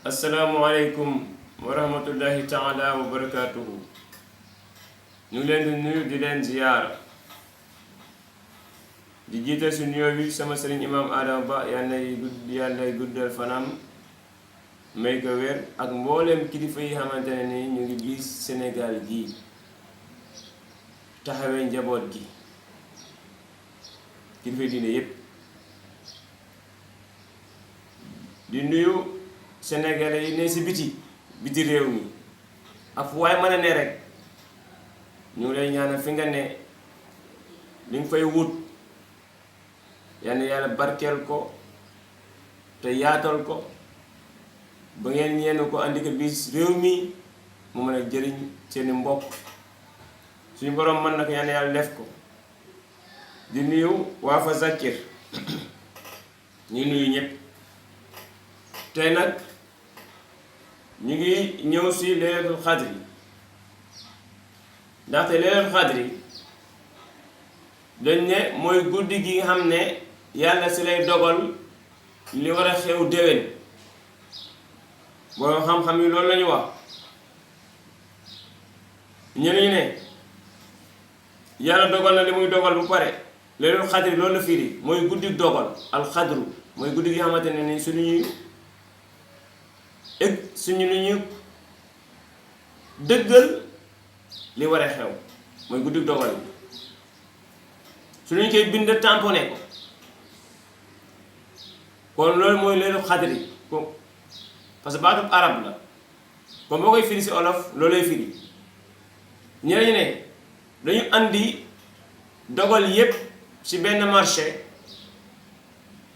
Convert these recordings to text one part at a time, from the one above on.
asalaamualeykum wa rahmatullahi taala wa barakaatuhu. ñu leen di nuyu di leen ziyaara di jiital si nuyoo bi sama sëriñ imaam Adama Ba yàlla guddal fanam may ko wér ak mbooleem kilifa yi xamante ne ni ñu ngi biir Sénégal gii taxawee njaboot gi kilifa yi diine yépp di nuyu Sénégalais yi ne si biti réew mi ak fu waay mën a ne rek ñu lay ñaanal fi nga ne li nga fay wut yal na yàlla barkeel ko te yaatal ko ba ngeen ñenn ko andi ko bis réew mi mu mën a jëriñ seeni mbokk suñu borom mën na ko yal na yàlla def ko. di nuyu waa fa Zakir ñu nuyu ñëpp tey nag ñu ngi ñëw si laylatul xadri ndaxte laylatul xadri dañ ne mooy guddi gi nga xam ne yàlla si lay dogal li war a xew déwén boo xam-xam yi loolu lañu wax ñeneen ñi ne yàlla dogal na li muy dogal bu pare laylatul xadri loolu la firi mooy guddi dogal alxadru mooy guddi gi nga xamante ne ni suñu lu ñu dëggal li war a xew mooy guddi dogal bi su ñu koy bind tamponné ko kon loolu mooy laylatul xadri ko parce que baatub arab la kon boo koy firi si olof loolay firi ñeneen ñi ne dañu andi dogal yépp ci benn marché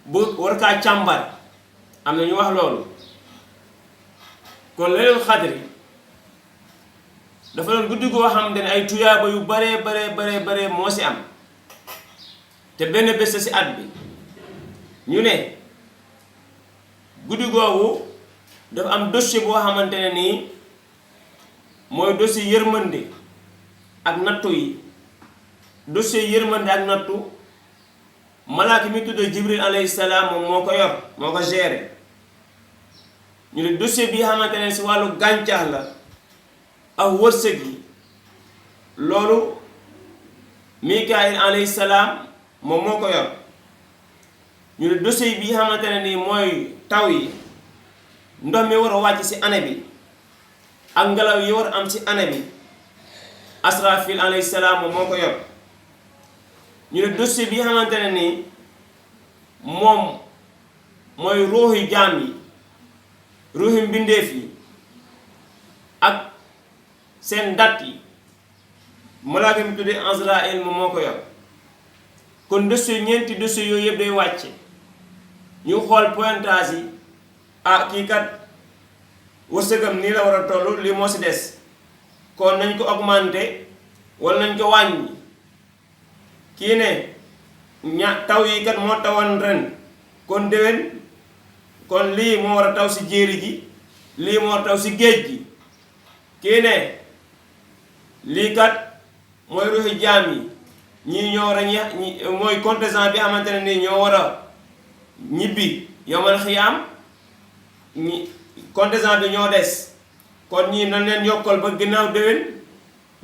bu war kaa càmbar am na ñu wax loolu kon laylatul xadri dafa doon guddi goo xam ne ay tuyaaba yu bare moo ci am te benn bés ci at bi ñu ne guddi googu dafa am dossier boo xamante ne nii mooy dossier yërmande ak nattu yi dossier yërmande ak nattu malaaka mi tudd Jibril alayhi salaam moom moo ko yor moo ko géré ñu ne dossier bi xamante ne si wàllu gàncax la ak wërsëg yi loolu Mikaayil alayhi salaam moom moo ko yor ñu ne dossier bi xamante ne nii mooy taw yi ndox mi war a wàcc si année bi ak ngelaw yi war a am si année bi Asrafil alayhi salaam moom moo ko yor ñu ne dossier bi xamante ne nii moom mooy ruuxi jaam yi ruuxi mbindeef yi ak seen dat yi malaaka mi tuddee Azraïl moom moo ko yor kon dossier ñeenti dossier yooyu yëpp day wàcce ñu xool pointage yi kii kat wërsëgam nii la war a toll lii moo si des kon nañ ko augmenter wala nañ ko wàññi kii ne taw yi kat moo tawan ren kon déwén kon lii moo war a taw si jéeri gi lii moo war a taw si géej gi kii ne lii kat mooy ruuxi jaam yi ñii ñoo war a mooy contingent bi xamante ne nii ñoo war a ñibbi yawmal xiyaam ñi contingent bi ñoo des kon ñii nañ leen yokkal ba ginnaaw déwén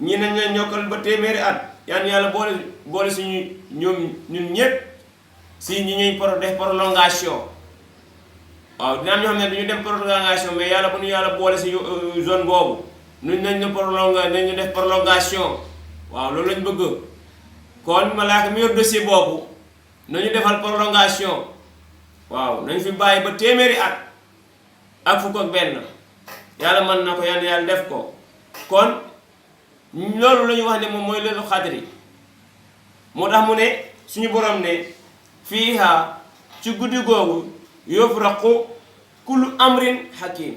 ñii nañ leen yokkal ba téeméeri at yàlla boole suñu ñun ñépp si ñi ñuy def prolongation waaw dina am ñoo xam ne duñu dem prolongation mais yàlla bu ñu yàlla boole si zone boobu nuñ nañ ñu def prolongation waaw loolu lañ bëgg kon malaaka mi yor dossier boobu nañu defal prolongation waaw nañ fi bàyyi ba téeméeri at ak fukk ak benn yàlla mën na ko yàlla def ko kon loolu la ñu wax ne moom mooy laylatul xadri moo tax mu ne suñu borom ne fiiha ci guddi googu yufraqu kullu amrin hakim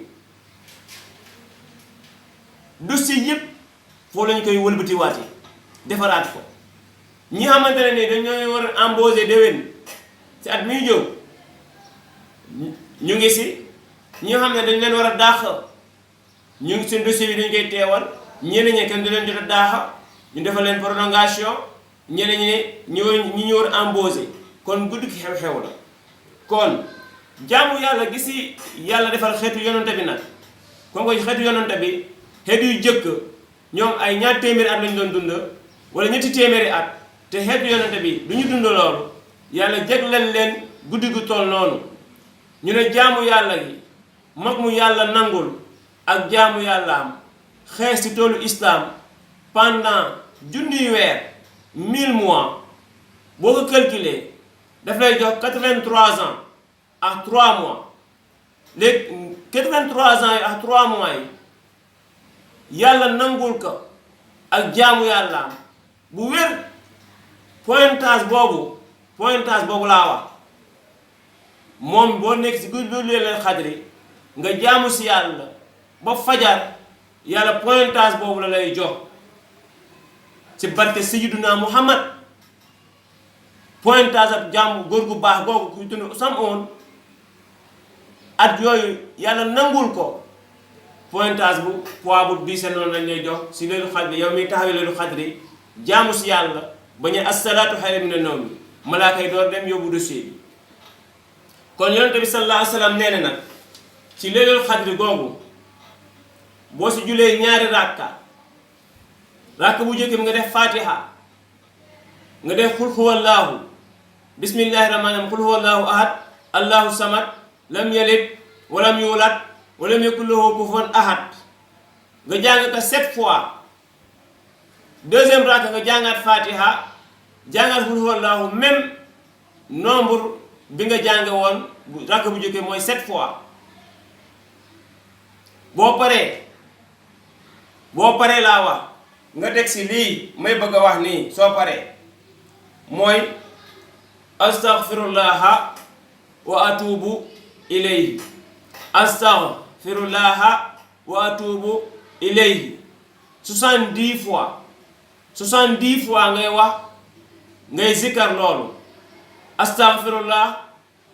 dossier yépp foo lañu koy wëlbati waate defaraat ko ñi xamante ne ni dañoo war a embaucher déwén ci at miy jëw ñu ngi si ñi xam ne dañ leen war a dàq ñu ngi seen dossier bi dañ koy teewal ñeneen ñi kenn du leen jot a daaxa ñu defal leen prolongation ñeneen ñi ne ñi ñu war a embaucher kon guddi ki xew-xew la kon jaamu yàlla gi si yàlla defal xeetu yonante bi nag kon ko xeetu yonante bi xeet yu jëkk ñoom ay ñaar téeméeri at lañ doon dund wala ñetti téeméeri at te xeetu yonante bi du ñu dund loolu yàlla jagleel leen guddi gu toll noonu ñu ne jaamu yàlla gi mag mu yàlla nangul ak jaamu yàlla am xees ci toolu islam pendant junniy weer 1000 mois boo ko calculer daf lay jox 83 ans ak 3 mois léegi 83 ans yi ak 3 mois yi yàlla nangul ko ak jaamu yàlla am bu wér pointage boobu laa wax moom boo nekk si guddi leen xadri nga jaamu si yàlla ba fajar yàlla pointage boobu la lay jox ci barke Sayyiduna Muhammad pointage ab jaamu góor gu baax googu ku tudd Samoon at yooyu yàlla nangul ko pointage bu poids bu diise noonu lañ lay jox si leelu xadri yow mi taxawee leelu xadri jaamu si yàlla bañ a as-salaatu xayrun mina nawm bi malaaka yi door dem yóbbu dossier bi kon yonent bi sallallahu alayhi wa sallam nee na nag ci leelul xadri googu boo si julee ñaari rakka bu njëkk bi nga def fatiha nga def xul huwallaahu bismillahi rahmaani rahiim xul huwallaahu ahad allahu samad lam yalid walam yulad walam yakun lahu kufuwan ahad nga jàng ko 7 fois deuxième rakka nga jàngaat fatiha jàngaat xul huwallaahu même nombre bi nga jànge woon rakka bu njëkk mooy 7 fois boo paree laa wax nga teg si lii may bëgg a wax nii soo paree mooy astaghfirullaha wa atubu ilayhi astaghfirullaha wa atubu ilayhi 70 fois 70 fois ngay wax ngay zikkar loolu astaghfirullah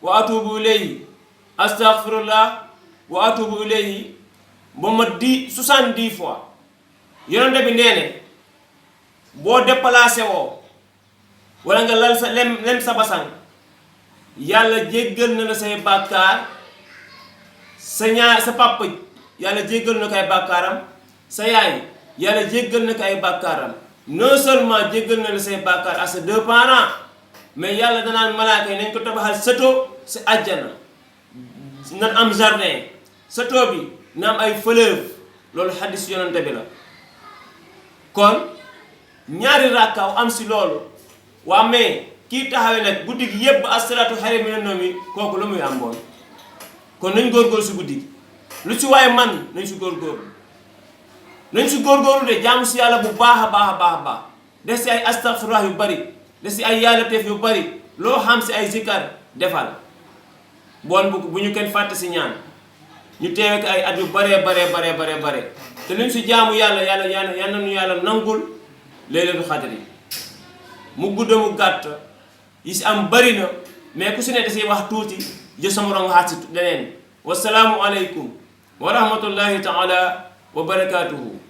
wa atubu ilayhi astaghfirullah wa atubu ilayhi ba ma 70 fois yonent bi nee ne boo déplacé woo wala nga lal sa lem sa basang yàlla jéggal na la say bàkkaar sa papa yàlla jéggal na ko ay bàkkaaram sa yaay yàlla jéggal na ko ay bàkkaaram non seulement jéggal na la say bàkkaar à ses 2 parents mais yàlla danaan malaaka yi nañ ko tabaxal sëto si àjjana na am jardin sëto bi na am ay fleuve loolu xaddis yonante bi la kon ñaari rakkaaw am si loolu waa mais kii taxawee nag guddi gi yëpp as-salaatu xayrun mina nawmi kooku lu muy am boon kon nañ góorgóorlu si guddi gi lu si waaye man nañ si góorgóorlu de jaamu si yàlla bu baax a baax def si ay astaghfirullah yu bari def si ay yàlla teef yu bari loo xam si ay zikar defal bon bu ñu kenn fàtte si ñaan ñu teewe ko ay at yu bare te luñ si jaamu yàlla nu yàlla nangul laylatul xadri mu gudd mu gàtt yi si am bari na mais ku si ne da siy wax tuuti jël sa morom waxaat si leneen wasalaamu aleykum wa rahmatullahi taala wa barakaatuhu